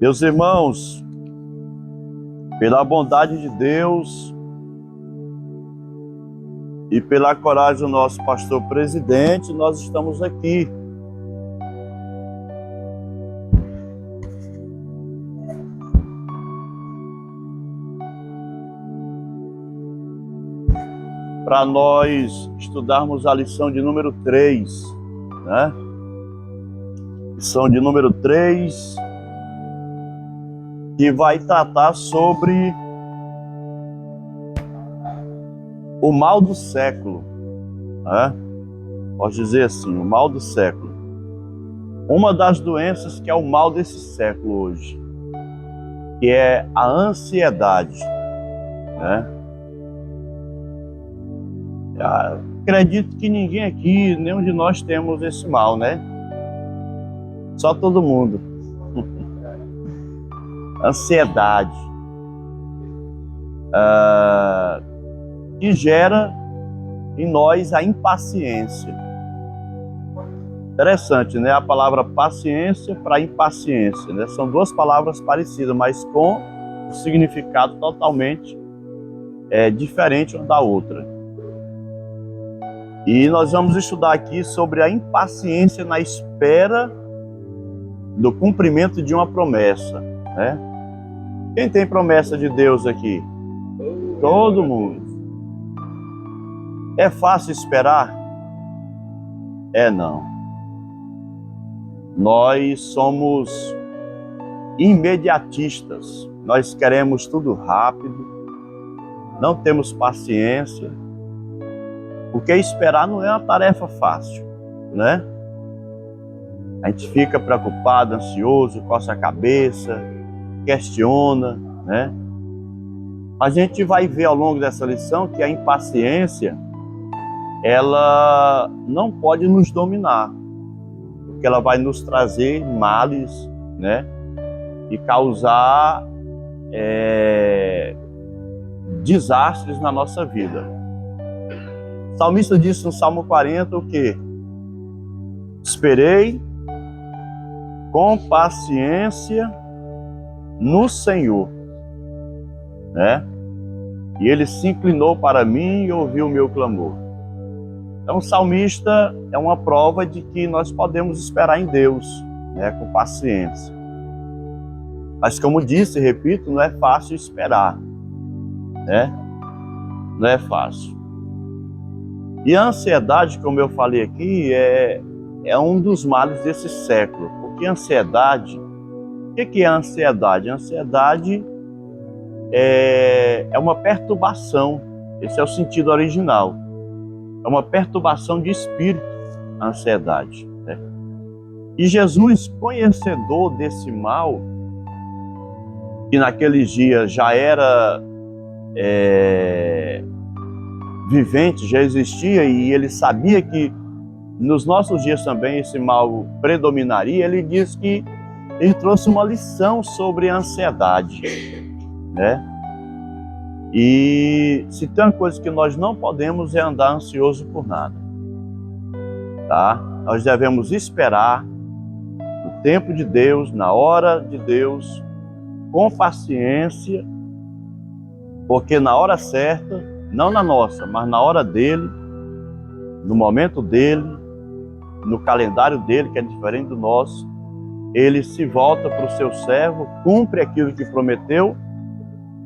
Meus irmãos, pela bondade de Deus e pela coragem do nosso pastor presidente, nós estamos aqui. Para nós estudarmos a lição de número 3, né? Lição de número 3, que vai tratar sobre o mal do século, né? Posso dizer assim, o mal do século. Uma das doenças que é o mal desse século hoje, que é a ansiedade, né? Acredito que ninguém aqui, nenhum de nós temos esse mal, né? Só todo mundo. Ansiedade. Que gera em nós a impaciência. Interessante, né? A palavra paciência para impaciência, né? São duas palavras parecidas, mas com um significado totalmente diferente uma da outra. E nós vamos estudar aqui sobre a impaciência na espera do cumprimento de uma promessa, né? Quem tem promessa de Deus aqui? Todo mundo. É fácil esperar? Não. Nós somos imediatistas. Nós queremos tudo rápido. Não temos paciência. Porque esperar não é uma tarefa fácil, né? A gente fica preocupado, ansioso, coça a cabeça, questiona, né? Mas a gente vai ver ao longo dessa lição que a impaciência, ela não pode nos dominar, porque ela vai nos trazer males, né? E causar desastres na nossa vida. O salmista disse no Salmo 40 o quê? Esperei com paciência no Senhor, né? E ele se inclinou para mim e ouviu o meu clamor. Então o salmista é uma prova de que nós podemos esperar em Deus, né, com paciência. Mas como disse, repito, não é fácil esperar, né? Não é fácil. E a ansiedade, como eu falei aqui, é um dos males desse século. Porque a ansiedade, o que é a ansiedade? A ansiedade é uma perturbação, esse é o sentido original. É uma perturbação de espírito, a ansiedade, né? E Jesus, conhecedor desse mal, que naqueles dias já era vivente, já existia, e ele sabia que nos nossos dias também esse mal predominaria, ele diz que ele trouxe uma lição sobre a ansiedade, né? E se tem uma coisa que nós não podemos é andar ansioso por nada, tá? Nós devemos esperar no tempo de Deus, na hora de Deus, com paciência, porque na hora certa, não na nossa, mas na hora dele, no momento dele, no calendário dele, que é diferente do nosso, ele se volta para o seu servo, cumpre aquilo que prometeu,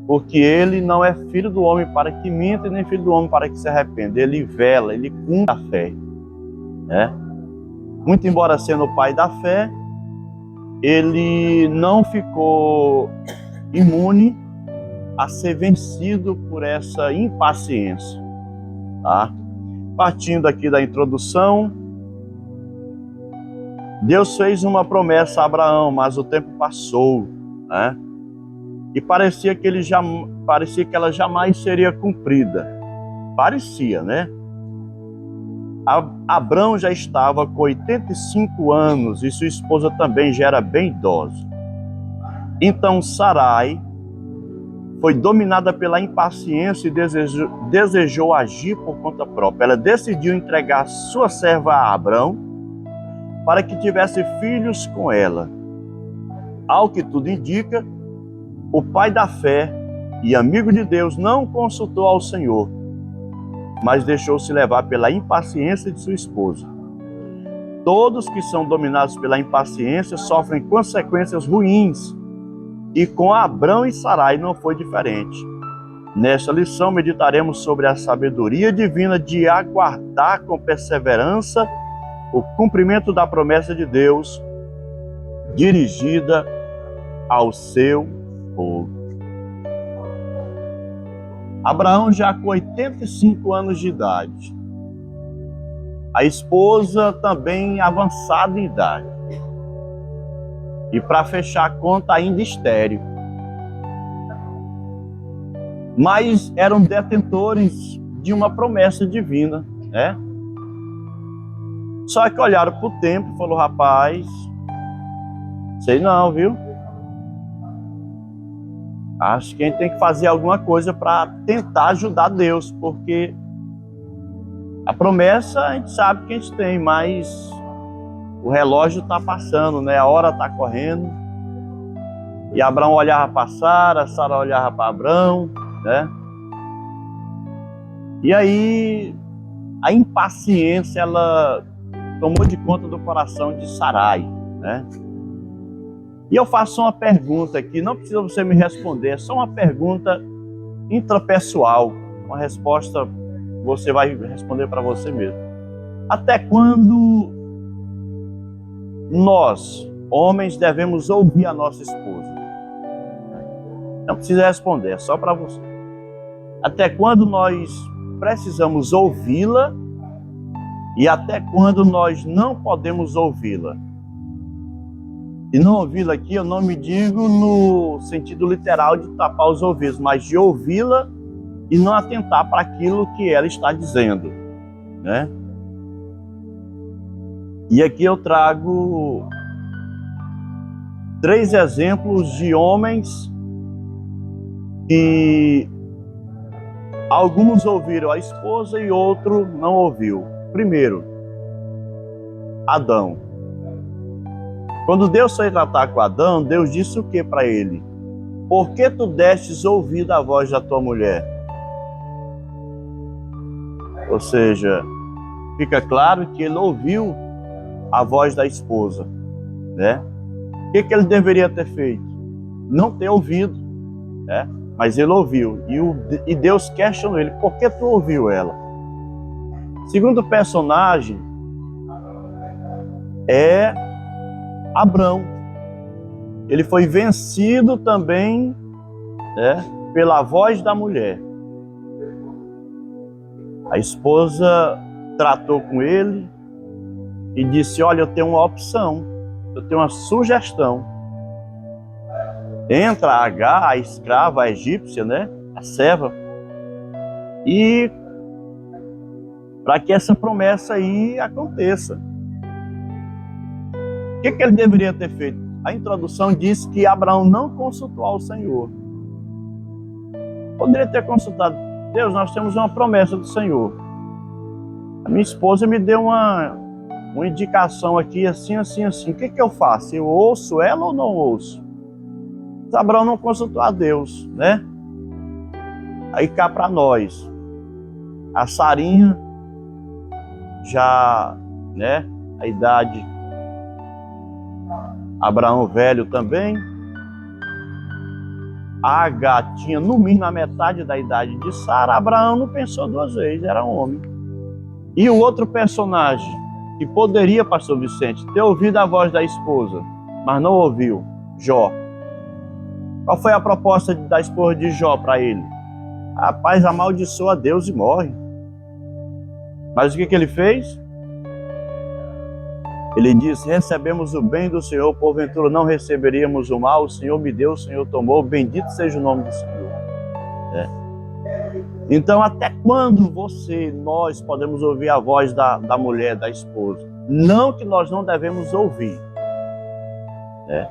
porque ele não é filho do homem para que minta, nem filho do homem para que se arrependa. Ele vela, ele cumpre a fé, né? Muito embora sendo o pai da fé, ele não ficou imune a ser vencido por essa impaciência, tá? Partindo aqui da introdução, Deus fez uma promessa a Abraão, mas o tempo passou, né? E parecia que ela jamais seria cumprida. Parecia, né? Abraão já estava com 85 anos e sua esposa também já era bem idosa. Então Sarai foi dominada pela impaciência e desejou agir por conta própria. Ela decidiu entregar sua serva a Abrão para que tivesse filhos com ela. Ao que tudo indica, o pai da fé e amigo de Deus não consultou ao Senhor, mas deixou-se levar pela impaciência de sua esposa. Todos que são dominados pela impaciência sofrem consequências ruins, e com Abrão e Sarai não foi diferente. Nesta lição meditaremos sobre a sabedoria divina de aguardar com perseverança o cumprimento da promessa de Deus dirigida ao seu povo. Abraão já com 85 anos de idade. A esposa também avançada em idade. E para fechar a conta, ainda estéril. Mas eram detentores de uma promessa divina, né? Só que olharam para o tempo e falaram: rapaz, sei não, viu? Acho que a gente tem que fazer alguma coisa para tentar ajudar Deus, porque a promessa a gente sabe que a gente tem, mas o relógio está passando, né? A hora está correndo. E Abraão olhava para Sara, Sara olhava para Abraão, né? E aí a impaciência ela tomou de conta do coração de Sarai, né? E eu faço uma pergunta aqui, não precisa você me responder, é só uma pergunta intrapessoal, uma resposta você vai responder para você mesmo. Até quando nós, homens, devemos ouvir a nossa esposa? Não precisa responder, é só para você. Até quando nós precisamos ouvi-la e até quando nós não podemos ouvi-la? E não ouvi-la aqui, eu não me digo no sentido literal de tapar os ouvidos, mas de ouvi-la e não atentar para aquilo que ela está dizendo, né? E aqui eu trago 3 exemplos de homens que alguns ouviram a esposa e outro não ouviu. Primeiro, Adão. Quando Deus foi tratar com Adão, Deus disse o que para ele? Por que tu destes ouvido a voz da tua mulher? Ou seja, fica claro que ele ouviu a voz da esposa, né? O que ele deveria ter feito? Não ter ouvido, né? Mas ele ouviu. E Deus questionou ele, por que tu ouviu ela? Segundo personagem é Abrão. Ele foi vencido também, né, pela voz da mulher. A esposa tratou com ele e disse: olha, eu tenho uma opção, eu tenho uma sugestão. Entra a Agar, a escrava, a egípcia, né, a serva, e para que essa promessa aí aconteça. O que ele deveria ter feito? A introdução diz que Abraão não consultou ao Senhor. Poderia ter consultado: Deus, nós temos uma promessa do Senhor. A minha esposa me deu uma indicação aqui, assim, assim, assim. O que eu faço? Eu ouço ela ou não ouço? Mas Abraão não consultou a Deus, né? Aí cá para nós, a Sarinha, já, né, a idade, Abraão velho também. A Agar tinha no mínimo a metade da idade de Sara. Abraão não pensou 2 vezes, era um homem. E o outro personagem que poderia, pastor Vicente, ter ouvido a voz da esposa, mas não ouviu, Jó. Qual foi a proposta da esposa de Jó para ele? Rapaz, amaldiçoa Deus e morre. Mas o que ele fez? Ele disse: recebemos o bem do Senhor, porventura não receberíamos o mal. O Senhor me deu, o Senhor tomou, bendito seja o nome do Senhor. Então, até quando nós podemos ouvir a voz da mulher, da esposa? Não que nós não devemos ouvir.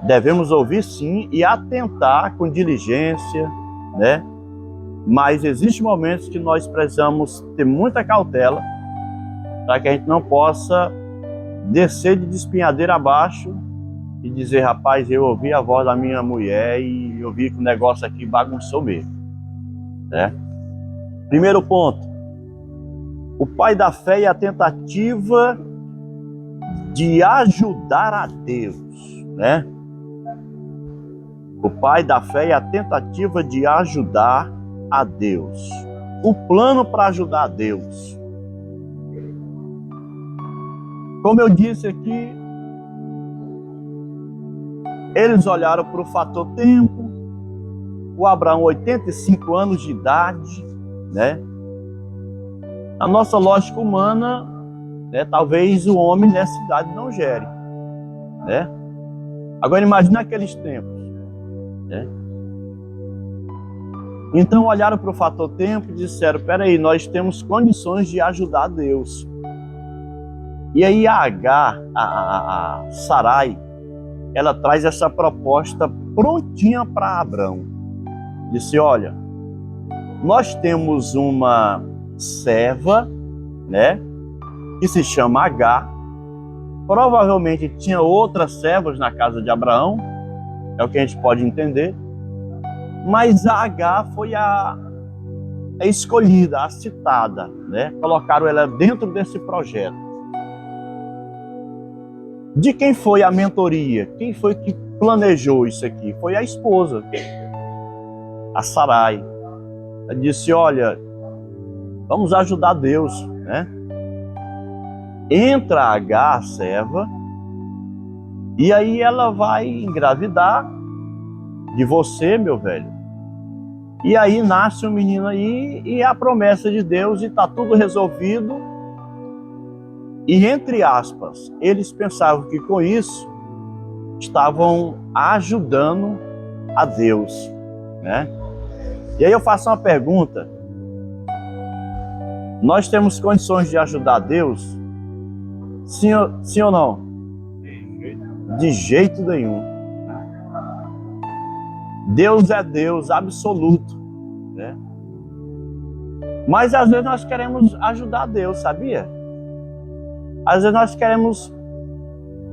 Devemos ouvir sim e atentar com diligência, né? Mas existem momentos que nós precisamos ter muita cautela para que a gente não possa descer de espinhadeira abaixo e dizer, rapaz, eu ouvi a voz da minha mulher e eu vi que o negócio aqui bagunçou mesmo, né? Primeiro ponto, o pai da fé é a tentativa de ajudar a Deus, né? O pai da fé é a tentativa de ajudar a Deus. O plano para ajudar a Deus. Como eu disse aqui, eles olharam para o fator tempo. O Abraão, 85 anos de idade, né? A nossa lógica humana, né? Talvez o homem nessa idade não gere, né? Agora imagina aqueles tempos, né? Então olharam para o fator tempo e disseram, peraí, nós temos condições de ajudar Deus. E aí a Sarai, ela traz essa proposta prontinha para Abraão. Disse, olha, nós temos uma serva, né, que se chama Agar. Provavelmente tinha outras servas na casa de Abraão, é o que a gente pode entender. Mas a Agar foi a escolhida, a citada, né? Colocaram ela dentro desse projeto. De quem foi a mentoria? Quem foi que planejou isso aqui? Foi a esposa, a Sarai. Ela disse, olha, vamos ajudar Deus, né? Entra a Agar, a serva, e aí ela vai engravidar de você, meu velho. E aí nasce um menino aí, e é a promessa de Deus, e está tudo resolvido. E entre aspas, eles pensavam que com isso estavam ajudando a Deus, né? E aí eu faço uma pergunta. Nós temos condições de ajudar a Deus? Sim ou não? De jeito nenhum. Deus é Deus absoluto, né? Mas às vezes nós queremos ajudar Deus, sabia? Às vezes nós queremos,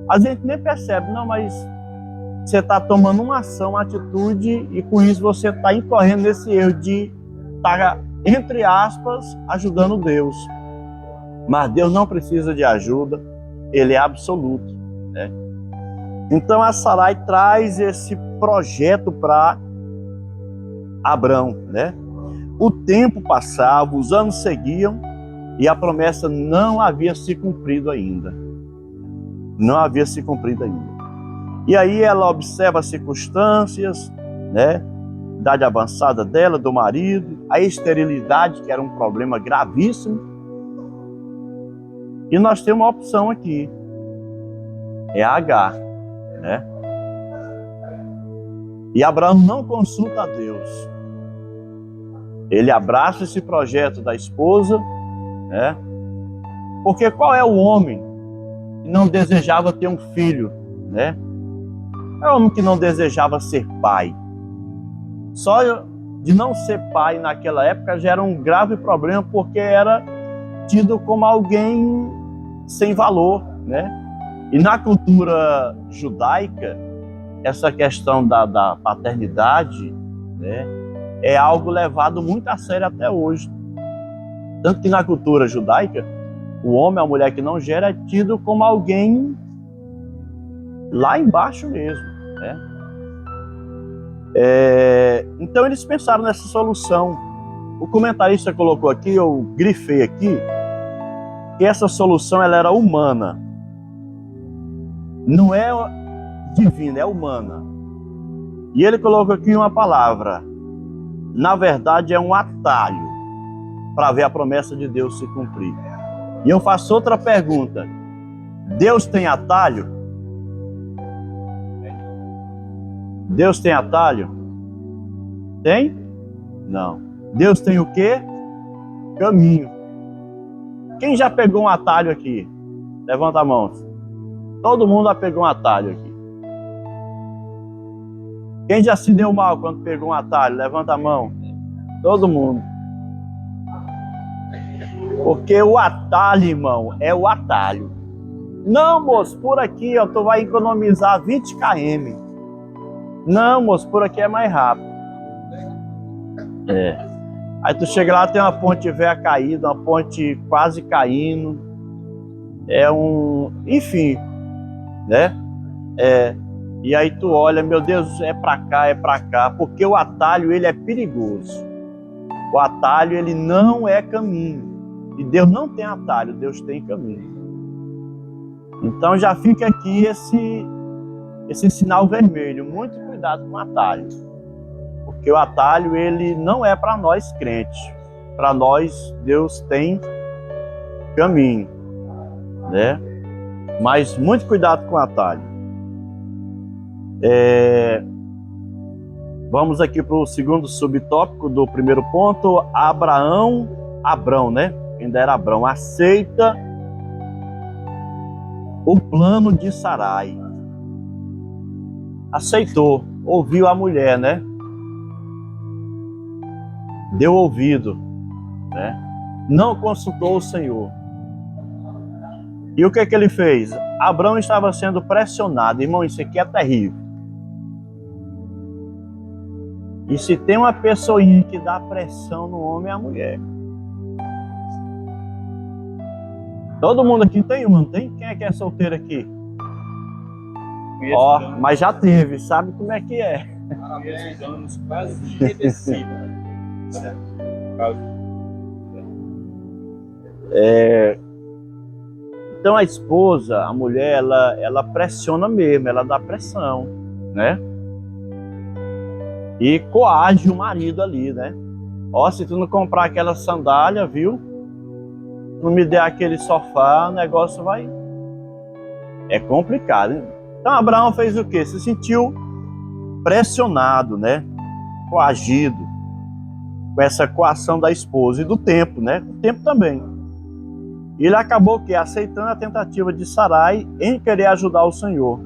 a gente nem percebe, não, mas você está tomando uma ação, uma atitude, e com isso você está incorrendo nesse erro de estar, entre aspas, ajudando Deus. Mas Deus não precisa de ajuda, Ele é absoluto, né? Então a Sarai traz esse projeto para Abrão, né? O tempo passava, os anos seguiam e a promessa não havia se cumprido ainda. Não havia se cumprido ainda. E aí ela observa as circunstâncias, né? Idade avançada dela, do marido, a esterilidade, que era um problema gravíssimo. E nós temos uma opção aqui. É a Agar, né? E Abraão não consulta a Deus. Ele abraça esse projeto da esposa, né? Porque qual é o homem que não desejava ter um filho, né? É o homem que não desejava ser pai. Só de não ser pai naquela época já era um grave problema, porque era tido como alguém sem valor, né? E na cultura judaica, essa questão da paternidade, né, é algo levado muito a sério até hoje. Tanto que na cultura judaica, o homem, a mulher que não gera, é tido como alguém lá embaixo mesmo, né? Então eles pensaram nessa solução. O comentarista colocou aqui, eu grifei aqui, que essa solução ela era humana. Não é divina, é humana. E ele colocou aqui uma palavra. Na verdade, é um atalho para ver a promessa de Deus se cumprir. E eu faço outra pergunta. Deus tem atalho? Deus tem atalho? Tem? Não. Deus tem o quê? Caminho. Quem já pegou um atalho aqui? Levanta a mão. Todo mundo já pegou um atalho aqui. Quem já se deu mal quando pegou um atalho? Levanta a mão. Todo mundo. Porque o atalho, irmão, é o atalho. Não, moço, por aqui, ó, tu vai economizar 20 km. Não, moço, por aqui é mais rápido. É. Aí tu chega lá, tem uma ponte velha caída, uma ponte quase caindo. Enfim, né? E aí tu olha, meu Deus, é pra cá, porque o atalho, ele é perigoso. O atalho, ele não é caminho. E Deus não tem atalho, Deus tem caminho. Então já fica aqui esse sinal vermelho. Muito cuidado com o atalho. Porque o atalho, ele não é para nós crentes. Para nós, Deus tem caminho, né? Mas muito cuidado com o atalho. Vamos aqui para o segundo subtópico do primeiro ponto. Abrão, né? Ainda era Abrão. Aceita o plano de Sarai. Aceitou. Ouviu a mulher, né? Deu ouvido, né? Não consultou o Senhor. E o que ele fez? Abrão estava sendo pressionado. Irmão, isso aqui é terrível. E se tem uma pessoinha que dá pressão no homem, é a mulher. Todo mundo aqui tem uma, não tem? Quem é que é solteiro aqui? Ó, mas já teve, sabe como é que é? Anos quase envelhecidos. Então a esposa, a mulher, ela pressiona mesmo, ela dá pressão, né? E coage o marido ali, né? Ó, se tu não comprar aquela sandália, viu? Não me der aquele sofá, o negócio vai... É complicado, hein? Então Abraão fez o quê? Se sentiu pressionado, né? Coagido com essa coação da esposa e do tempo, né? O tempo também. E ele acabou que aceitando a tentativa de Sarai em querer ajudar o Senhor.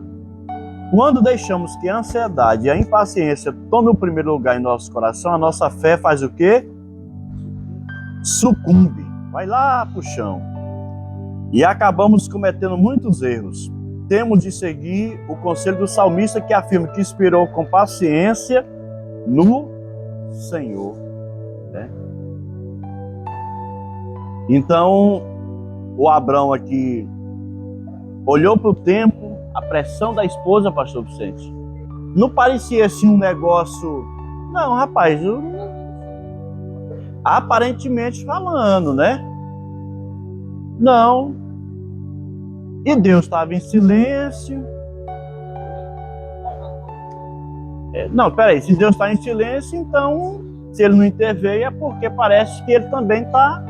Quando deixamos que a ansiedade e a impaciência tomem o primeiro lugar em nosso coração, a nossa fé faz o quê? Sucumbe. Vai lá pro chão. E acabamos cometendo muitos erros. Temos de seguir o conselho do salmista que afirma que esperou com paciência no Senhor, né? Então, o Abrão aqui olhou para o tempo, a pressão da esposa, pastor Vicente. Não parecia assim um negócio... Não, rapaz, aparentemente falando, né? Não. E Deus estava em silêncio. Não, peraí, se Deus está em silêncio, então, se ele não interveio, é porque parece que ele também está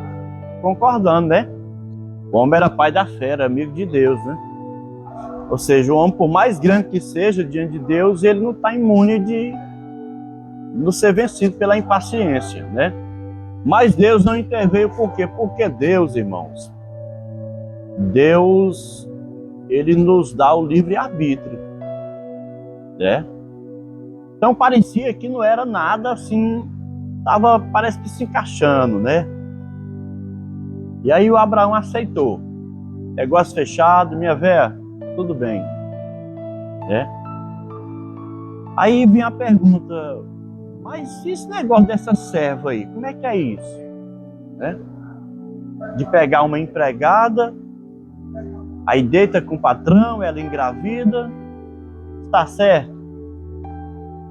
concordando, né? O homem era pai da fé, era amigo de Deus, né? Ou seja, o homem, por mais grande que seja diante de Deus, ele não está imune de não ser vencido pela impaciência, né? Mas Deus não interveio por quê? Porque Deus, irmãos, Deus, ele nos dá o livre-arbítrio, né? Então parecia que não era nada assim, parece que se encaixando, né? E aí o Abraão aceitou. Negócio fechado, minha véia, tudo bem, né? Aí vem a pergunta, mas esse negócio dessa serva aí, como é que é isso? Né? De pegar uma empregada, aí deita com o patrão, ela engravida, está certo?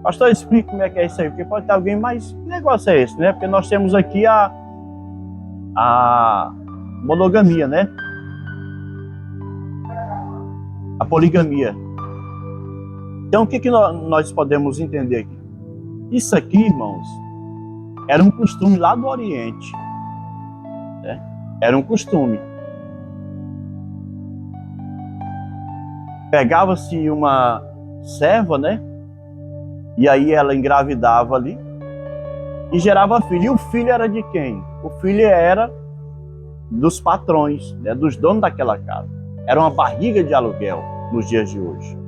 Pastor, explica como é que é isso aí, porque pode ter alguém, mas que negócio é esse, né? Porque nós temos aqui a monogamia, né? A poligamia. Então, o que nós podemos entender aqui? Isso aqui, irmãos, era um costume lá do Oriente, né? Era um costume. Pegava-se uma serva, né? E aí ela engravidava ali e gerava filho. E o filho era de quem? O filho era dos patrões, né? Dos donos daquela casa. Era uma barriga de aluguel nos dias de hoje.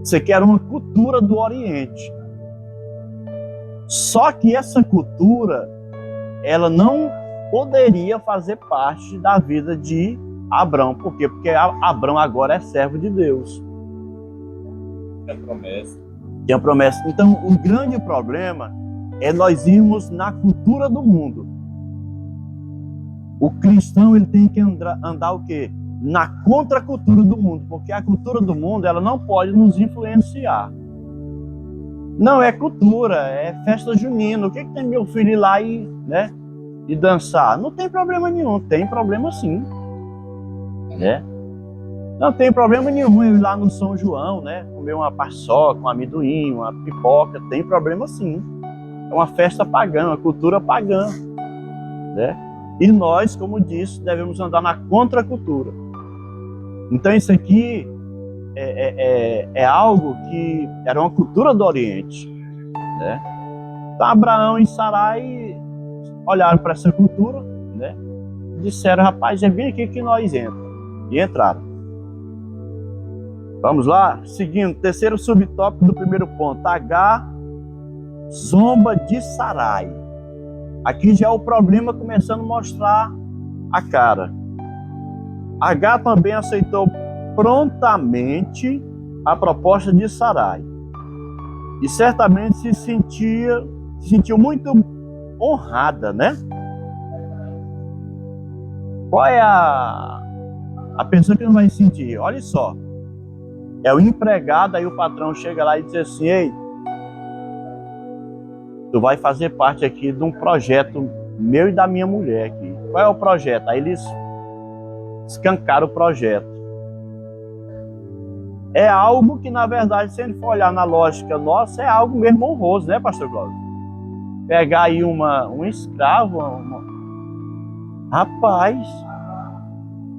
Isso aqui era uma cultura do Oriente. Só que essa cultura, ela não poderia fazer parte da vida de Abrão. Por quê? Porque Abrão agora é servo de Deus. É promessa. Tem a promessa. Então, o grande problema é nós irmos na cultura do mundo. O cristão, ele tem que andar o quê? Na contracultura do mundo, porque a cultura do mundo, ela não pode nos influenciar. Não é cultura, é festa junina. O que tem meu filho ir lá e dançar? Não tem problema nenhum, tem problema sim. Né? Não tem problema nenhum eu ir lá no São João, comer uma paçoca, um amendoim, uma pipoca, tem problema sim. É uma festa pagã, uma cultura pagã. Né? E nós, como disse, devemos andar na contracultura. Então isso aqui é algo que era uma cultura do Oriente. Né? Então Abraão e Sarai olharam para essa cultura, e disseram, rapaz, é bem aqui que nós entramos. E entraram. Vamos lá? Seguindo, terceiro subtópico do primeiro ponto. Agar zomba de Sarai. Aqui já é o problema começando a mostrar a cara. Agar também aceitou prontamente a proposta de Sarai. E certamente se sentiu muito honrada, né? Qual é a pessoa que não vai sentir? Olha só. É o empregado, aí o patrão chega lá e diz assim, ei, tu vai fazer parte aqui de um projeto meu e da minha mulher aqui. Qual é o projeto? Aí eles escancaram o projeto. É algo que, na verdade, se a gente for olhar na lógica nossa, é algo mesmo honroso, né, pastor Cláudio? Pegar aí um escravo, rapaz,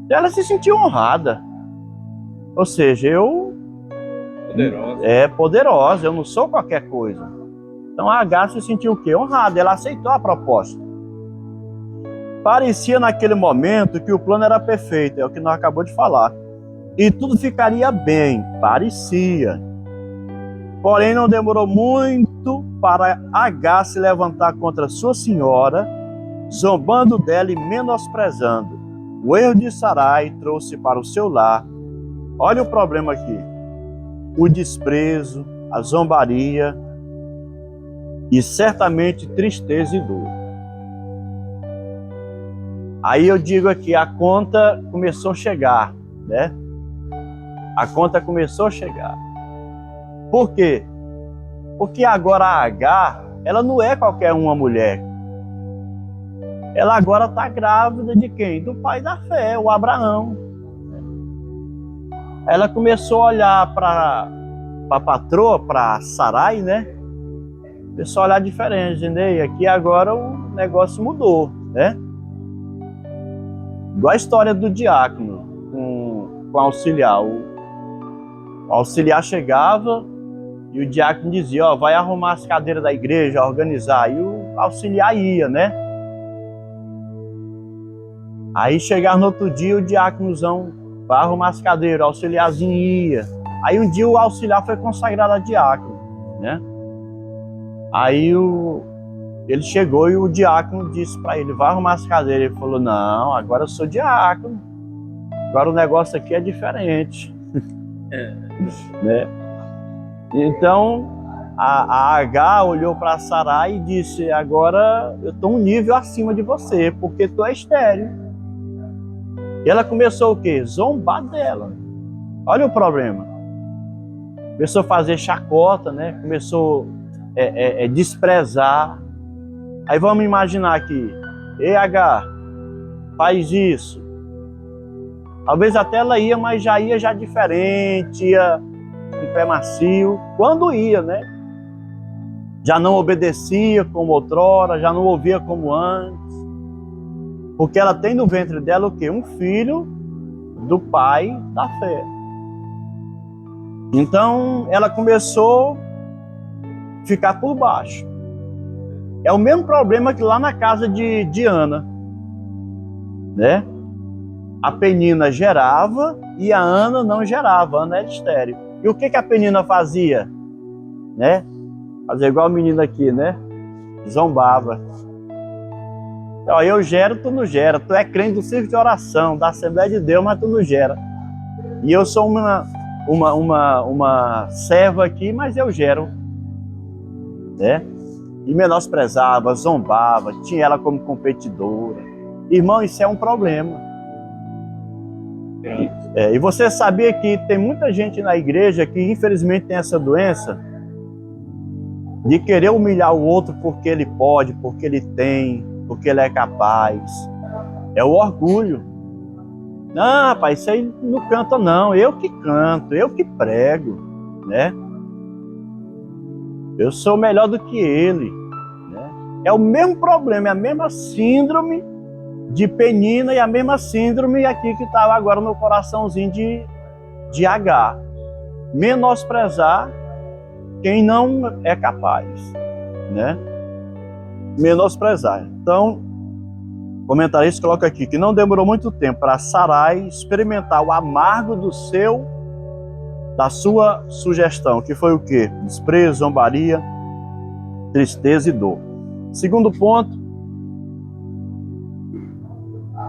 ela se sentiu honrada. Ou seja, poderosa, eu não sou qualquer coisa. Então a Agar se sentiu o quê? Honrada, ela aceitou a proposta. Parecia naquele momento que o plano era perfeito, é o que nós acabamos de falar. E tudo ficaria bem, parecia. Porém, não demorou muito para Agar se levantar contra sua senhora, zombando dela e menosprezando. O erro de Sarai trouxe para o seu lar, olha o problema aqui, o desprezo, a zombaria e certamente tristeza e dor. Aí eu digo aqui, a conta começou a chegar, né? A conta começou a chegar. Por quê? Porque agora a Agar, ela não é qualquer uma mulher. Ela agora está grávida de quem? Do pai da fé, o Abraão. Ela começou a olhar para a patroa, para Sarai, né? Começou a olhar diferente, entendeu? E aqui agora o negócio mudou, né? Igual a história do diácono com o auxiliar. O auxiliar chegava e o diácono dizia, ó, vai arrumar as cadeiras da igreja, organizar. E o auxiliar ia, né? Aí chegava no outro dia, o diáconozão vai arrumar as cadeiras, o auxiliarzinho ia. Aí um dia o auxiliar foi consagrado a diácono, né? Aí ele chegou e o diácono disse para ele, vai arrumar as cadeiras. Ele falou, não, agora eu sou diácono. Agora o negócio aqui é diferente. Né? Então, a Agar olhou para Sarai e disse, agora eu estou um nível acima de você, porque tu é estéril. E ela começou o quê? Zombar dela. Olha o problema. Começou a fazer chacota, né? Começou a desprezar. Aí vamos imaginar aqui, ei Agar, faz isso. Talvez até ela ia, mas já ia já diferente, ia com pé macio. Quando ia, né? Já não obedecia como outrora, já não ouvia como antes. Porque ela tem no ventre dela o quê? Um filho do pai da fé. Então, ela começou a ficar por baixo. É o mesmo problema que lá na casa de Ana, né? A Penina gerava e a Ana não gerava, a Ana era estéril. E o que a Penina fazia? Né? Fazia igual a menina aqui, né? Zombava. Ó, eu gero, tu não gera. Tu é crente do círculo de oração, da Assembleia de Deus, mas tu não gera. E eu sou uma serva aqui, mas eu gero. Né? E menosprezava, zombava, tinha ela como competidora. Irmão, isso é um problema. E você sabia que tem muita gente na igreja que infelizmente tem essa doença de querer humilhar o outro porque ele pode, porque ele tem, porque ele é capaz. É o orgulho. Não, rapaz, isso aí não canta não. Eu que canto, eu que prego, né? Eu sou melhor do que ele, né? É o mesmo problema, é a mesma síndrome de Penina e a mesma síndrome aqui que estava agora no coraçãozinho de Agar. Menosprezar quem não é capaz, né? Menosprezar. Então, o comentarista coloca aqui que não demorou muito tempo para Sarai experimentar o amargo da sua sugestão, que foi o quê? Desprezo, zombaria, tristeza e dor. Segundo ponto,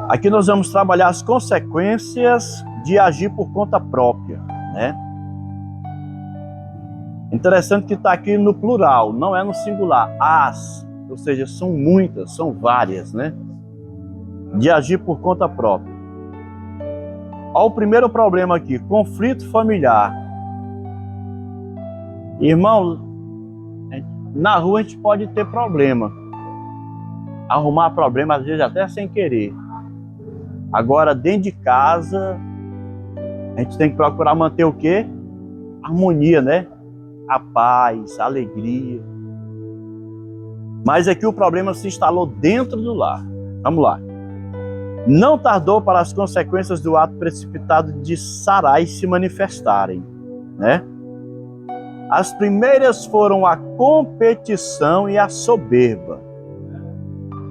aqui nós vamos trabalhar as consequências de agir por conta própria, né? Interessante que está aqui no plural, não é no singular, as, ou seja, são muitas, são várias, né? De agir por conta própria. Olha o primeiro problema aqui, conflito familiar. Irmão, na rua a gente pode ter problema, arrumar problema às vezes até sem querer. Agora dentro de casa a gente tem que procurar manter o quê? Harmonia, né? A paz, a alegria. Mas aqui o problema se instalou dentro do lar. Vamos lá. Não tardou para as consequências do ato precipitado de Sarai se manifestarem, né? As primeiras foram a competição e a soberba.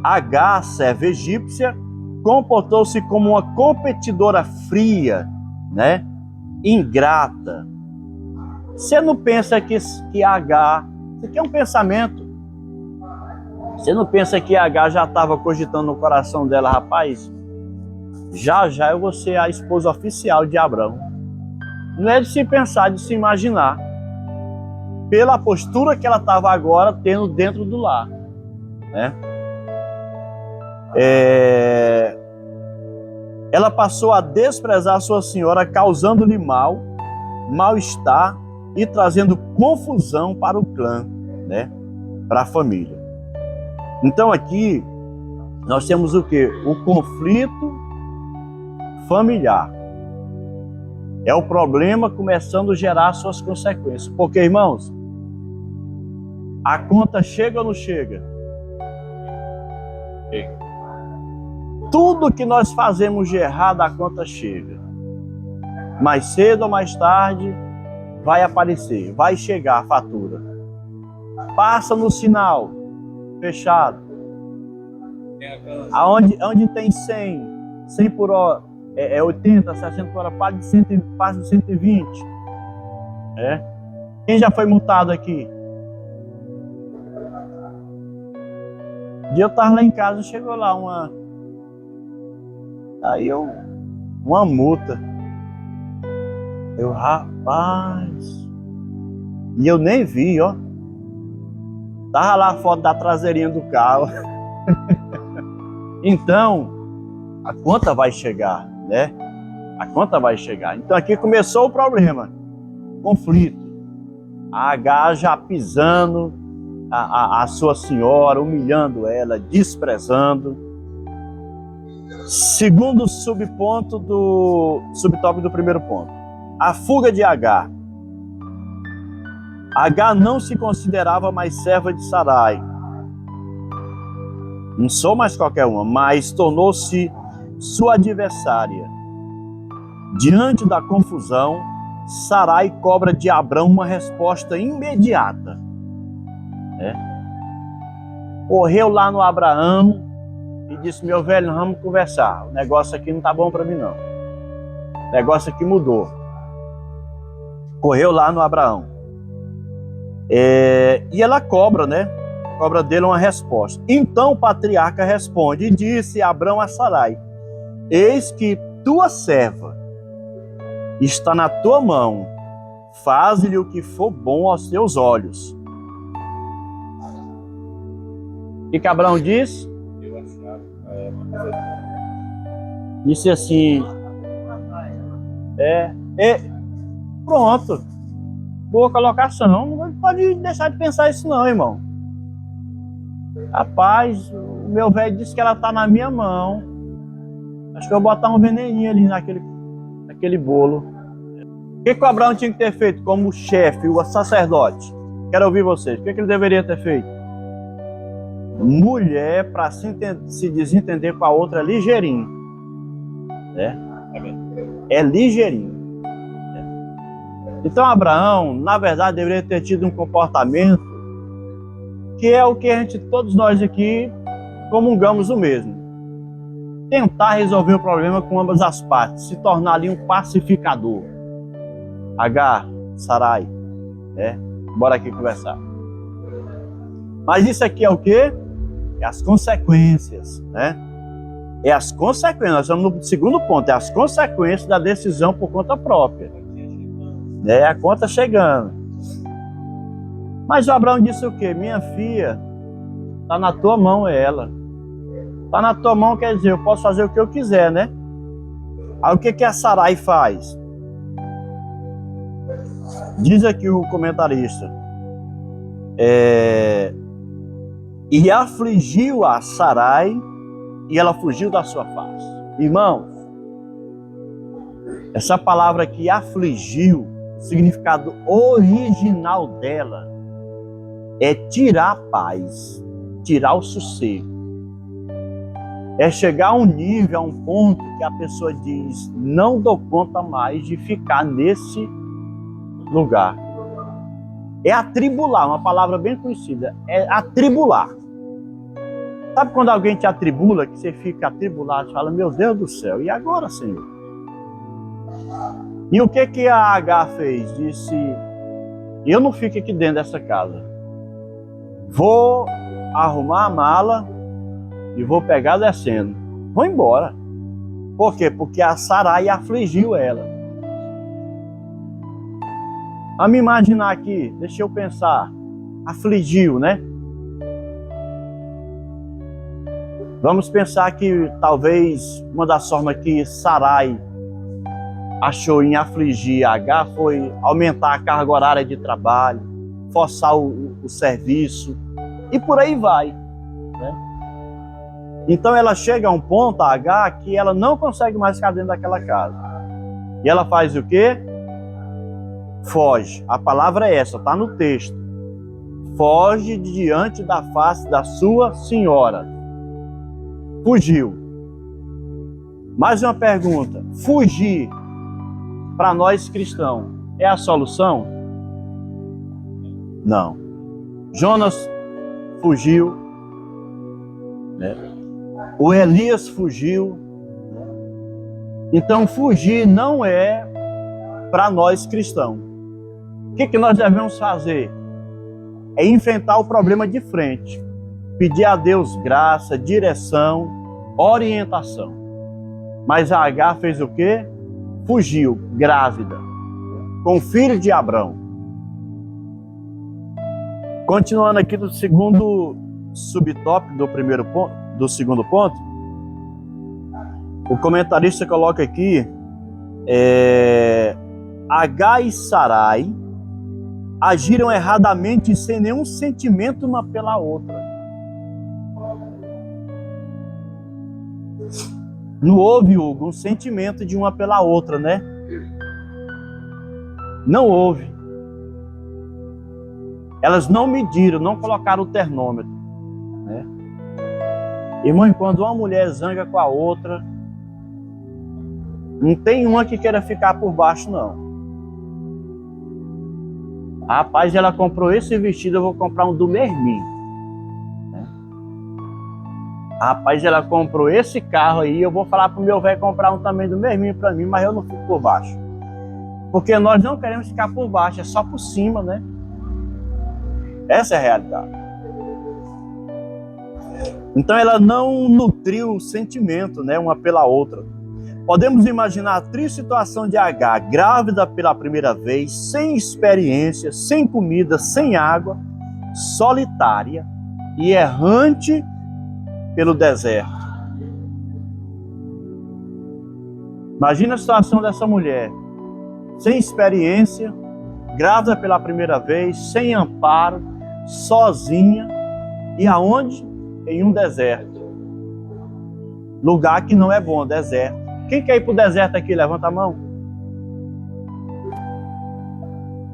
Agar, serva egípcia, comportou-se como uma competidora fria, né? Ingrata. Você não pensa que Agar... Isso aqui é um pensamento. Você não pensa que Agar já estava cogitando no coração dela, rapaz, já eu vou ser a esposa oficial de Abraão. Não é de se pensar, de se imaginar. Pela postura que ela estava agora tendo dentro do lar, né? Ela passou a desprezar sua senhora, causando-lhe mal-estar e trazendo confusão para o clã, né? Para a família. Então aqui nós temos o quê? O conflito familiar. É o problema começando a gerar suas consequências. Porque, irmãos, a conta chega ou não chega? Chega. Tudo que nós fazemos de errado, a conta chega. Mais cedo ou mais tarde, vai aparecer, vai chegar a fatura. Passa no sinal, fechado. Onde tem 100 por hora, 80, 60 por hora, passa de 120. Quem já foi multado aqui? Um dia eu estava lá em casa, chegou lá uma multa. Eu, rapaz, e eu nem vi, ó. Tava lá a foto da traseirinha do carro. Então, a conta vai chegar, né? A conta vai chegar. Então aqui começou o problema. Conflito. A Agar já pisando a sua senhora, humilhando ela, desprezando. Segundo subtópico do primeiro ponto. A fuga de Agar. Agar não se considerava mais serva de Sarai. Não sou mais qualquer uma, mas tornou-se sua adversária. Diante da confusão, Sarai cobra de Abrão uma resposta imediata. Correu lá no Abraão e disse: meu velho, nós vamos conversar. O negócio aqui não tá bom para mim, não. O negócio aqui mudou. Correu lá no Abraão. E ela cobra, né? cobra dele uma resposta. Então o patriarca responde, e disse Abrão a Sarai: eis que tua serva está na tua mão, faze-lhe o que for bom aos teus olhos. O que Abrão disse? Eu achava uma coisa. Disse assim, pronto, boa colocação, não pode deixar de pensar isso não, irmão. Rapaz, o meu velho disse que ela está na minha mão, acho que eu vou botar um veneninho ali naquele bolo. O que o Abraão tinha que ter feito como chefe, o sacerdote? Quero ouvir vocês, o que ele deveria ter feito? Mulher, para se desentender com a outra, é ligeirinho. É ligeirinho. Então Abraão, na verdade, deveria ter tido um comportamento que é o que todos nós aqui comungamos o mesmo. Tentar resolver o problema com ambas as partes, se tornar ali um pacificador. Agar, Sarai, bora aqui conversar. Mas isso aqui é o quê? É as consequências, É as consequências, nós estamos no segundo ponto, é as consequências da decisão por conta própria. A conta chegando. Mas o Abraão disse o quê? Minha filha, está na tua mão ela. Está na tua mão quer dizer, eu posso fazer o que eu quiser, né? Aí o que a Sarai faz? Diz aqui o comentarista. E afligiu a Sarai, e ela fugiu da sua face. Irmãos, essa palavra aqui, afligiu, o significado original dela é tirar a paz, tirar o sossego. É chegar a um nível, a um ponto que a pessoa diz, não dou conta mais de ficar nesse lugar. É atribular, uma palavra bem conhecida, é atribular. Sabe quando alguém te atribula, que você fica atribulado, fala, meu Deus do céu, e agora, Senhor? E o que a Agar fez? Disse, eu não fico aqui dentro dessa casa. Vou arrumar a mala e vou pegar descendo. Vou embora. Por quê? Porque a Sarai afligiu ela. A me imaginar aqui, deixa eu pensar, afligiu, né? Vamos pensar que talvez uma das formas que Sarai achou em afligir Agar foi aumentar a carga horária de trabalho, forçar o serviço e por aí vai, né? Então ela chega a um ponto, a Agar, que ela não consegue mais ficar dentro daquela casa. E ela faz o quê? Foge. A palavra é essa, está no texto. Foge diante da face da sua senhora. Fugiu. Mais uma pergunta. Fugir, para nós cristãos, é a solução? Não. Jonas fugiu, né? O Elias fugiu. Então fugir não é para nós cristãos. O que nós devemos fazer? É enfrentar o problema de frente. Pedir a Deus graça, direção, orientação. Mas a Agar fez o quê? Fugiu, grávida, com o filho de Abrão. Continuando aqui do segundo subtópico do primeiro ponto, do segundo ponto, o comentarista coloca aqui, Agar e Sarai agiram erradamente sem nenhum sentimento uma pela outra. Não houve, Hugo, um sentimento de uma pela outra, né? Não houve. Elas não mediram, não colocaram o termômetro, né? Irmão, quando uma mulher zanga com a outra, não tem uma que queira ficar por baixo, não. Rapaz, ela comprou esse vestido, eu vou comprar um do mesminho. Rapaz, ela comprou esse carro aí, eu vou falar pro meu velho comprar um também do mesminho para mim, mas eu não fico por baixo. Porque nós não queremos ficar por baixo, é só por cima, né? Essa é a realidade. Então ela não nutriu o sentimento, né, uma pela outra. Podemos imaginar a triste situação de Agar, grávida pela primeira vez, sem experiência, sem comida, sem água, solitária e errante pelo deserto. Imagina a situação dessa mulher, sem experiência, grávida pela primeira vez, sem amparo, sozinha, e aonde? Em um deserto. Lugar que não é bom, deserto. Quem quer ir para o deserto aqui? Levanta a mão.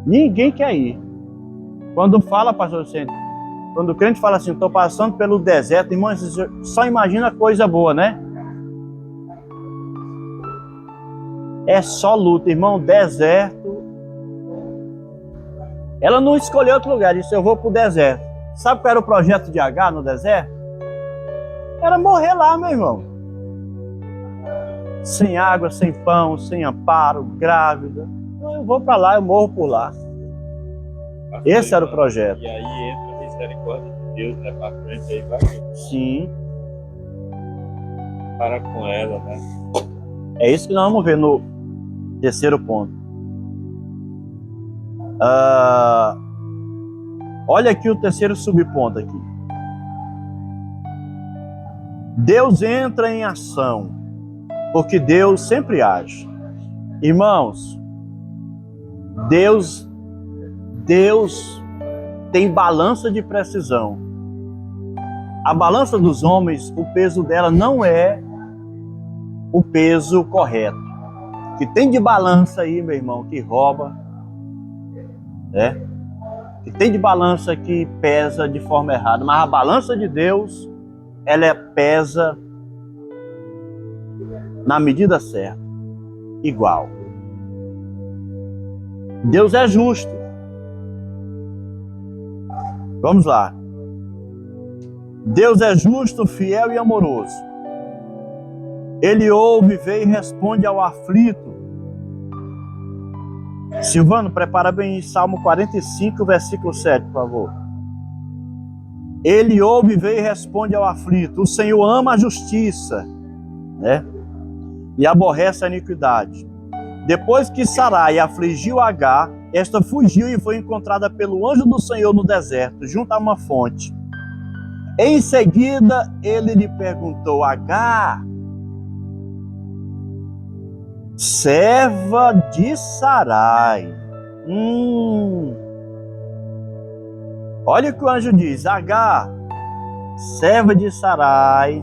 Ninguém quer ir. Quando fala, pastor Vicente, quando o crente fala assim, estou passando pelo deserto, irmão, só imagina coisa boa, né? É só luta, irmão, deserto. Ela não escolheu outro lugar, disse, eu vou para o deserto. Sabe qual era o projeto de Agar no deserto? Era morrer lá, meu irmão. Sem água, sem pão, sem amparo, grávida. Eu vou para lá, eu morro por lá. Esse era o projeto. E aí entra a misericórdia de Deus, né? Para frente aí vai. Sim. Para com ela, né? É isso que nós vamos ver no terceiro ponto. Olha aqui o terceiro subponto aqui. Deus entra em ação, porque Deus sempre age. Irmãos, Deus tem balança de precisão. A balança dos homens, o peso dela não é o peso correto. Que tem de balança aí, meu irmão, que rouba, né? Que tem de balança que pesa de forma errada, mas a balança de Deus, ela pesa na medida certa, igual. Deus é justo. Vamos lá. Deus é justo, fiel e amoroso. Ele ouve, vê e responde ao aflito. Silvano, prepara bem Salmo 45, versículo 7, por favor. Ele ouve, vê e responde ao aflito. O Senhor ama a justiça, né? E aborrece a iniquidade. Depois que Sarai afligiu Agar, esta fugiu e foi encontrada pelo anjo do Senhor no deserto, junto a uma fonte. Em seguida, ele lhe perguntou, Agar, serva de Sarai. Olha o que o anjo diz, Agar, serva de Sarai.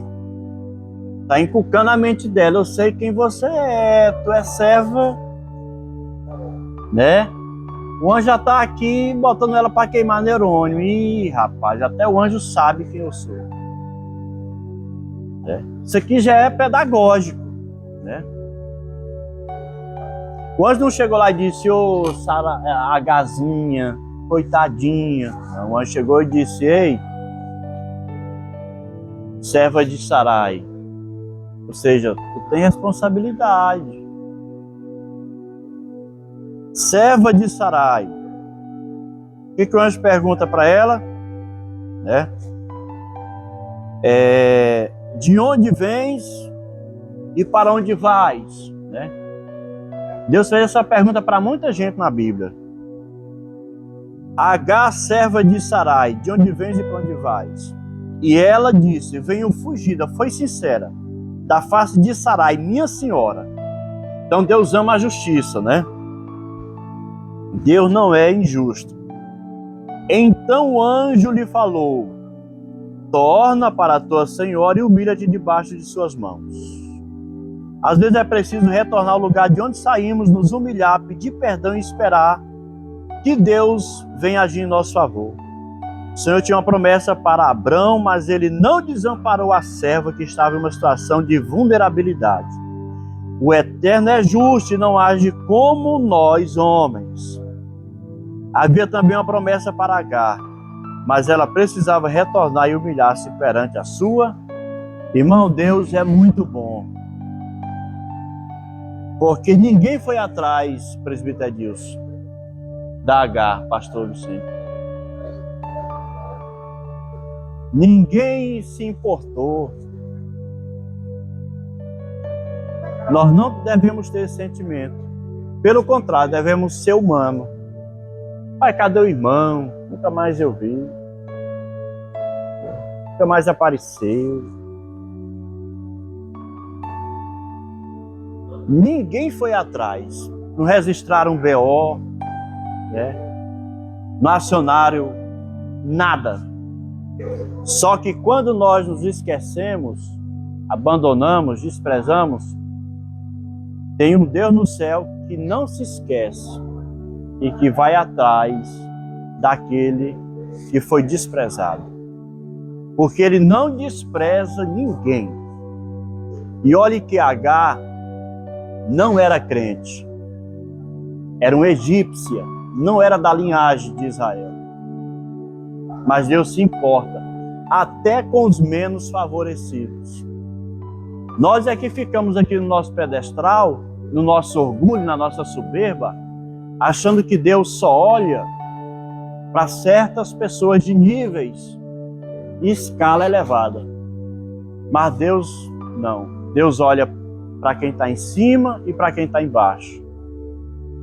Está inculcando a mente dela, eu sei quem você é, tu é serva, né? O anjo já está aqui botando ela para queimar neurônio. Ih, rapaz, até o anjo sabe quem eu sou. Isso aqui já é pedagógico, né? O anjo não chegou lá e disse, ô Sara, a gazinha, coitadinha. Não, o anjo chegou e disse, ei, serva de Sarai. Ou seja, tu tem responsabilidade. Serva de Sarai. O que o anjo pergunta para ela? Né? De onde vens e para onde vais? Né? Deus fez essa pergunta para muita gente na Bíblia. Agar, serva de Sarai, de onde vens e para onde vais? E ela disse, venho fugida, foi sincera, da face de Sarai, minha senhora. Então Deus ama a justiça, né? Deus não é injusto. Então o anjo lhe falou, torna para a tua senhora e humilha-te debaixo de suas mãos. Às vezes é preciso retornar ao lugar de onde saímos, nos humilhar, pedir perdão e esperar que Deus venha agir em nosso favor. O Senhor tinha uma promessa para Abrão, mas ele não desamparou a serva que estava em uma situação de vulnerabilidade. O Eterno é justo e não age como nós, homens. Havia também uma promessa para Agar, mas ela precisava retornar e humilhar-se perante a sua. Irmão, Deus é muito bom. Porque ninguém foi atrás, presbítero Edilson, da Agar, pastor Vicente. Ninguém se importou. Nós não devemos ter esse sentimento. Pelo contrário, devemos ser humanos. Pai, cadê o irmão? Nunca mais eu vi. Nunca mais apareceu. Ninguém foi atrás. Não registraram BO, né? No acionário, nada. Só que quando nós nos esquecemos, abandonamos, desprezamos, tem um Deus no céu que não se esquece e que vai atrás daquele que foi desprezado. Porque ele não despreza ninguém. E olhe que Agar não era crente. Era uma egípcia, não era da linhagem de Israel. Mas Deus se importa, até com os menos favorecidos. Nós é que ficamos aqui no nosso pedestral, no nosso orgulho, na nossa soberba, achando que Deus só olha para certas pessoas de níveis e escala elevada. Mas Deus não. Deus olha para quem está em cima e para quem está embaixo.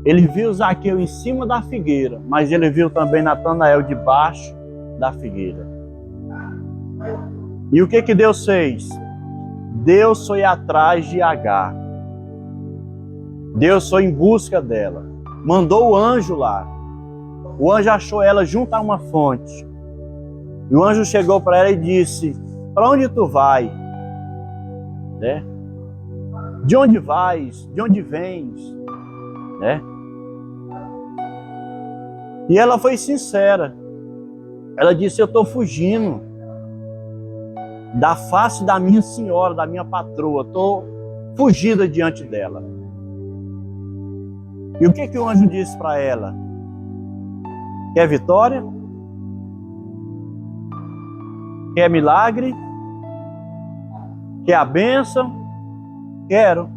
Ele viu Zaqueu em cima da figueira, mas ele viu também Natanael debaixo da figueira. E o que Deus fez? Deus foi atrás de Agar. Deus foi em busca dela. Mandou o anjo lá. O anjo achou ela junto a uma fonte. E o anjo chegou para ela e disse: para onde tu vai? Né? De onde vais? De onde vens? Né? E ela foi sincera. Ela disse: eu estou fugindo da face da minha senhora, da minha patroa. Estou fugida diante dela. E o que o anjo disse para ela? Quer vitória? Quer milagre? Quer a bênção? Quero.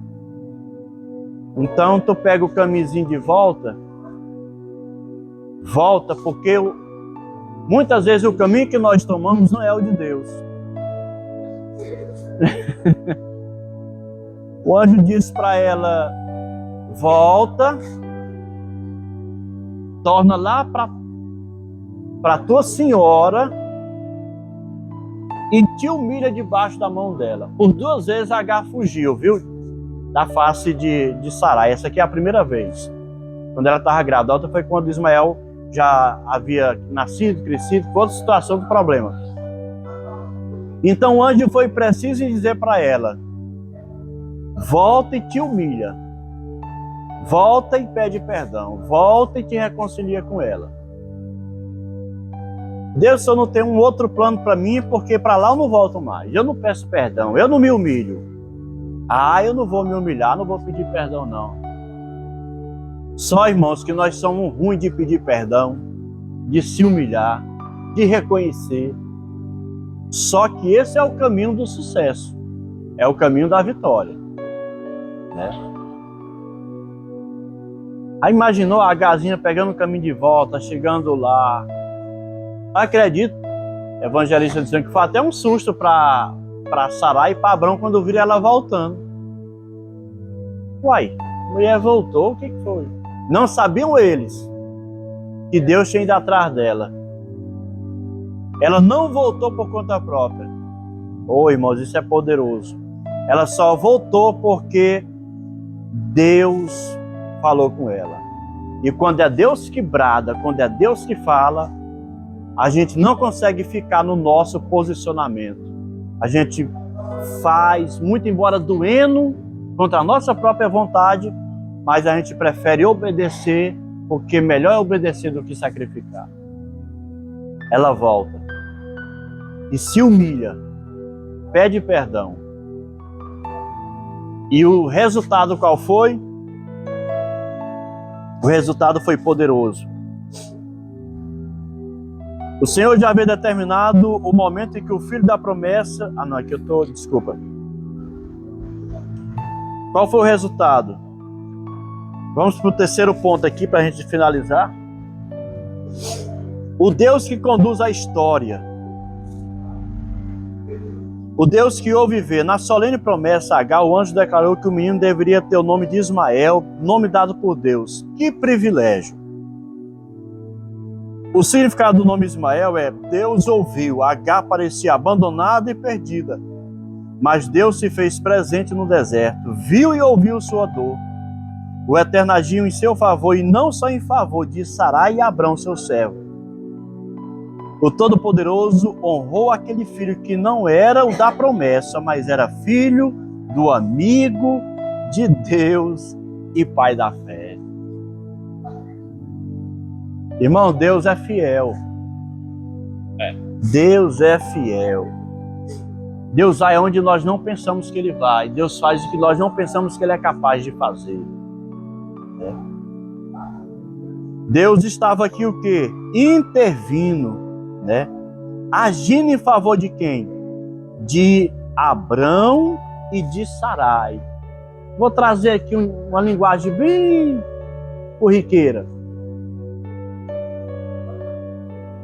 Então tu pega o caminhozinho de volta. Volta, porque muitas vezes o caminho que nós tomamos não é o de Deus. O anjo disse para ela: volta, torna lá para tua senhora e te humilha debaixo da mão dela. Por 2 vezes Agar fugiu, viu? Da face de Sarai. Essa aqui é a primeira vez. Quando ela estava grávida. A outra foi quando Ismael já havia nascido, crescido, foi outra situação do problema. Então o anjo foi preciso em dizer para ela: volta e te humilha. Volta e pede perdão. Volta e te reconcilia com ela. Deus só não tem um outro plano para mim, porque para lá eu não volto mais. Eu não peço perdão, eu não me humilho. Eu não vou me humilhar, não vou pedir perdão não. Só, irmãos, que nós somos ruins de pedir perdão, de se humilhar, de reconhecer. Só que esse é o caminho do sucesso. É o caminho da vitória. Né? Aí imaginou a Agarzinha pegando o caminho de volta, chegando lá. Acredito, evangelista dizendo que foi até um susto para Sarai e para Abrão quando viram ela voltando. Uai, a mulher voltou, o que foi? Não sabiam eles que Deus tinha ido atrás dela. Ela não voltou por conta própria. Irmãos, isso é poderoso. Ela só voltou porque Deus falou com ela. E quando é Deus que brada, quando é Deus que fala, a gente não consegue ficar no nosso posicionamento. A gente faz, muito embora doendo, contra a nossa própria vontade, mas a gente prefere obedecer, porque melhor é obedecer do que sacrificar. Ela volta e se humilha, pede perdão. E o resultado qual foi? O resultado foi poderoso. O Senhor já havia determinado o momento em que o filho da promessa... Desculpa. Qual foi o resultado? Vamos para o terceiro ponto aqui para a gente finalizar. O Deus que conduz a história. O Deus que ouve ver. Na solene promessa a Agar, o anjo declarou que o menino deveria ter o nome de Ismael, nome dado por Deus. Que privilégio! O significado do nome Ismael é Deus ouviu. Agar parecia abandonada e perdida, mas Deus se fez presente no deserto, viu e ouviu sua dor. O Eterno agiu em seu favor e não só em favor de Sarai e Abrão, seu servo. O Todo-Poderoso honrou aquele filho que não era o da promessa, mas era filho do amigo de Deus e pai da fé. Irmão, Deus é fiel. Deus é fiel. Deus vai onde nós não pensamos que Ele vai. Deus faz o que nós não pensamos que Ele é capaz de fazer. Deus estava aqui o quê? Intervindo, né? Agindo em favor de quem? De Abrão e de Sarai. Vou trazer aqui uma linguagem bem corriqueira.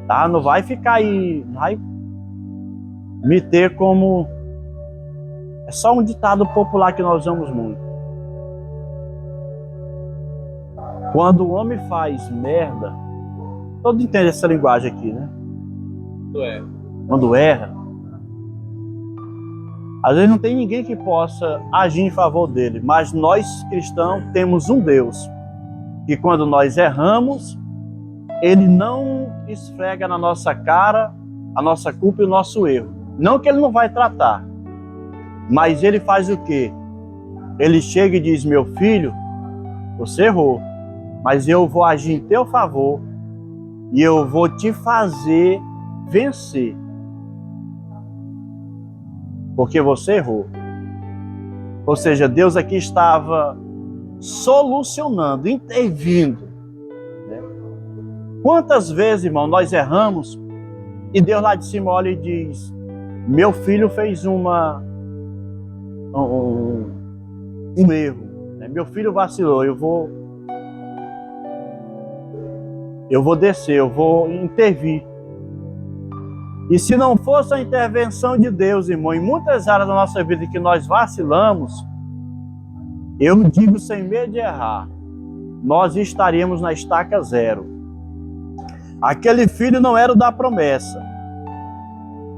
Tá? Não vai ficar aí, não vai me ter como... É só um ditado popular que nós usamos muito. Quando o homem faz merda, todo entende essa linguagem aqui, né? Quando erra, às vezes não tem ninguém que possa agir em favor dele, mas nós cristãos temos um Deus que quando nós erramos, Ele não esfrega na nossa cara a nossa culpa e o nosso erro. Não que Ele não vai tratar, mas Ele faz o quê? Ele chega e diz: meu filho, você errou, mas eu vou agir em teu favor e eu vou te fazer vencer. Porque você errou. Ou seja, Deus aqui estava solucionando, intervindo. Quantas vezes, irmão, nós erramos e Deus lá de cima olha e diz: meu filho fez um erro, né? Meu filho vacilou, eu vou descer, eu vou intervir. E se não fosse a intervenção de Deus, irmão, em muitas áreas da nossa vida que nós vacilamos, eu digo sem medo de errar, nós estaríamos na estaca zero. Aquele filho não era o da promessa,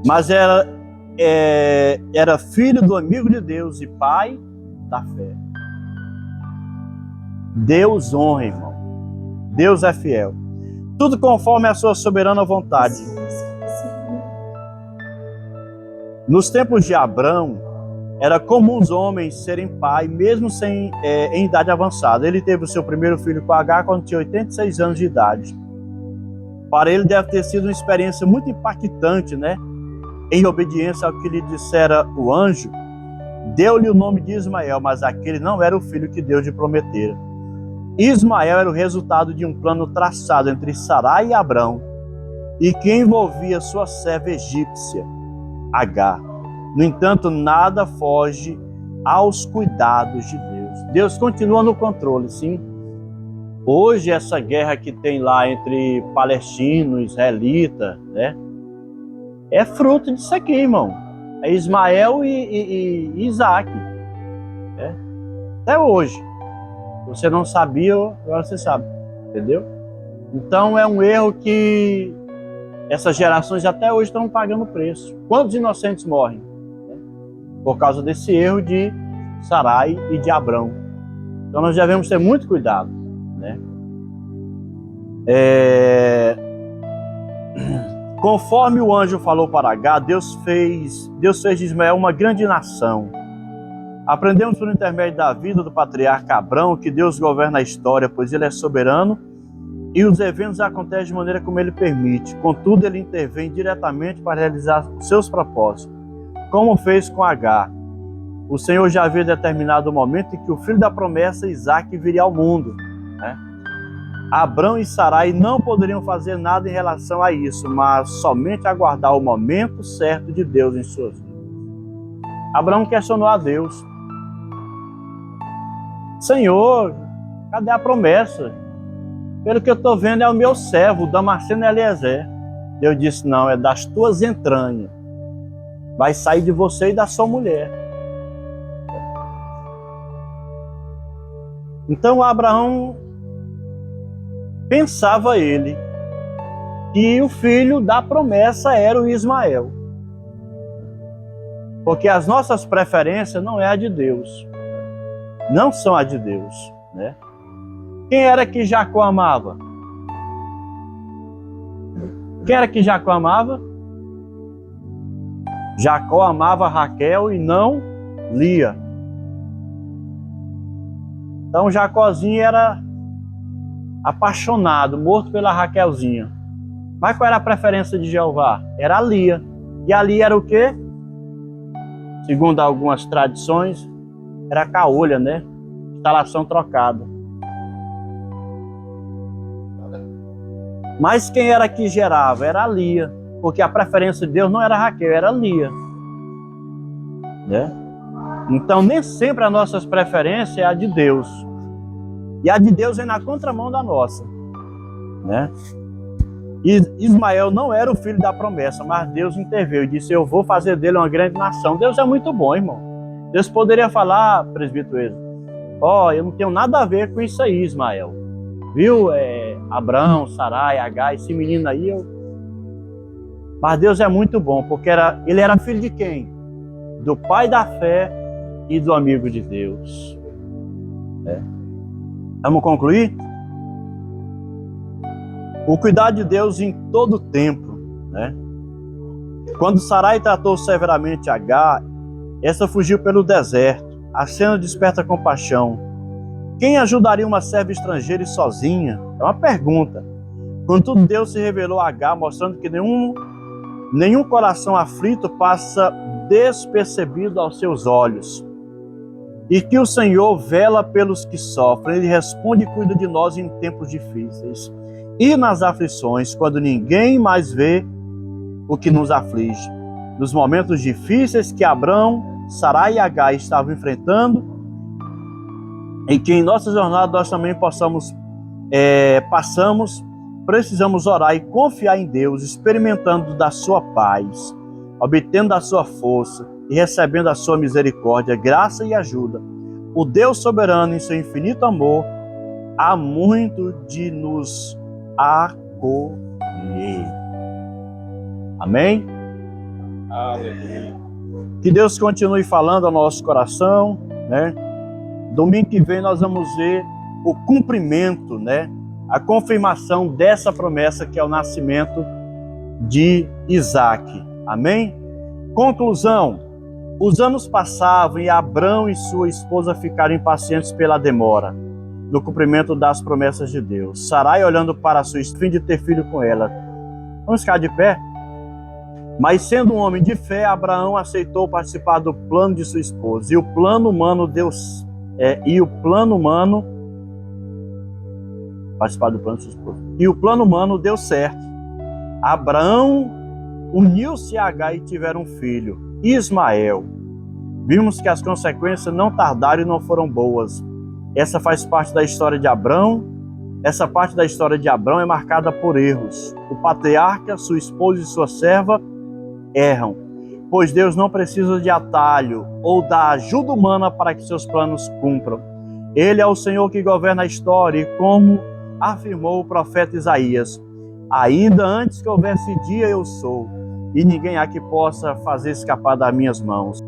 mas era filho do amigo de Deus e pai da fé. Deus honra, irmão. Deus é fiel. Tudo conforme a sua soberana vontade. Nos tempos de Abrão, era comum os homens serem pai, mesmo em idade avançada. Ele teve o seu primeiro filho com Agar quando tinha 86 anos de idade. Para ele deve ter sido uma experiência muito impactante, né? Em obediência ao que lhe dissera o anjo, deu-lhe o nome de Ismael, mas aquele não era o filho que Deus lhe prometera. Ismael era o resultado de um plano traçado entre Sarai e Abrão, e que envolvia sua serva egípcia, Agar. No entanto, nada foge aos cuidados de Deus. Deus continua no controle, sim. Hoje, essa guerra que tem lá entre palestinos, israelitas, né? É fruto disso aqui, irmão. É Ismael e Isaac. Né? Até hoje. Você não sabia, agora você sabe. Entendeu? Então, é um erro que essas gerações até hoje estão pagando preço. Quantos inocentes morrem? Né? Por causa desse erro de Sarai e de Abrão. Então, nós devemos ter muito cuidado. Né? Conforme o anjo falou para Agar, Deus fez de Ismael uma grande nação. Aprendemos por intermédio da vida do patriarca Abrão que Deus governa a história, pois Ele é soberano e os eventos acontecem de maneira como Ele permite. Contudo, Ele intervém diretamente para realizar seus propósitos, como fez com Agar. O Senhor já havia determinado o momento em que o filho da promessa, Isaac, viria ao mundo. Né? Abrão e Sarai não poderiam fazer nada em relação a isso, mas somente aguardar o momento certo de Deus em suas vidas. Abrão questionou a Deus: Senhor, cadê a promessa? Pelo que eu estou vendo é o meu servo, o Damasceno Eliezer. Deus disse: não, é das tuas entranhas. vai sair de você e da sua mulher. Então Abraão pensava ele que o filho da promessa era o Ismael. Porque as nossas preferências não é a de Deus. Não são a de Deus, né? Quem era que Jacó amava? Quem era que Jacó amava? Jacó amava Raquel e não Lia. Então Jacózinho era apaixonado, morto pela Raquelzinha. Mas qual era a preferência de Jeová? Era a Lia. E a Lia era o quê? Segundo algumas tradições, era a caolha, né? Instalação trocada. Mas quem era que gerava? Era a Lia. Porque a preferência de Deus não era Raquel, era a Lia. Né? Então nem sempre as nossas preferências é a de Deus. E a de Deus vem na contramão da nossa. Né? E Ismael não era o filho da promessa, mas Deus interveio e disse: eu vou fazer dele uma grande nação. Deus é muito bom, irmão. Deus poderia falar, presbítero, eu não tenho nada a ver com isso aí, Ismael. Viu? Abraão, Sarai, Agar, esse menino aí. Mas Deus é muito bom, porque ele era filho de quem? Do pai da fé e do amigo de Deus. Vamos concluir? O cuidado de Deus em todo tempo, né? Quando Sarai tratou severamente Agar, essa fugiu pelo deserto. A cena desperta compaixão. Quem ajudaria uma serva estrangeira e sozinha? É uma pergunta. Contudo, Deus se revelou a Agar, mostrando que nenhum coração aflito passa despercebido aos seus olhos. E que o Senhor vela pelos que sofrem. Ele responde e cuida de nós em tempos difíceis. E nas aflições, quando ninguém mais vê o que nos aflige. Nos momentos difíceis que Abrão, Sarai e Agar estavam enfrentando, em que em nossa jornada nós também passamos, precisamos orar e confiar em Deus, experimentando da sua paz, obtendo da sua força e recebendo a sua misericórdia, graça e ajuda. O Deus soberano, em seu infinito amor, há muito de nos acolher. Amém? Aleluia. Que Deus continue falando ao nosso coração, né? Domingo que vem nós vamos ver o cumprimento, né? A confirmação dessa promessa que é o nascimento de Isaac. Amém? Conclusão. Os anos passavam e Abrão e sua esposa ficaram impacientes pela demora no cumprimento das promessas de Deus. Sarai olhando para sua fim de ter filho com ela. Vamos ficar de pé? Mas sendo um homem de fé, Abraão aceitou participar do plano de sua esposa. E o plano humano deu certo. Abraão uniu-se a Agar e tiveram um filho, Ismael. Vimos que as consequências não tardaram e não foram boas. Essa faz parte da história de Abrão. Essa parte da história de Abrão é marcada por erros. O patriarca, sua esposa e sua serva erram, pois Deus não precisa de atalho ou da ajuda humana para que seus planos cumpram. Ele é o Senhor que governa a história e, como afirmou o profeta Isaías, ainda antes que houvesse dia eu sou, e ninguém há que possa fazer escapar das minhas mãos.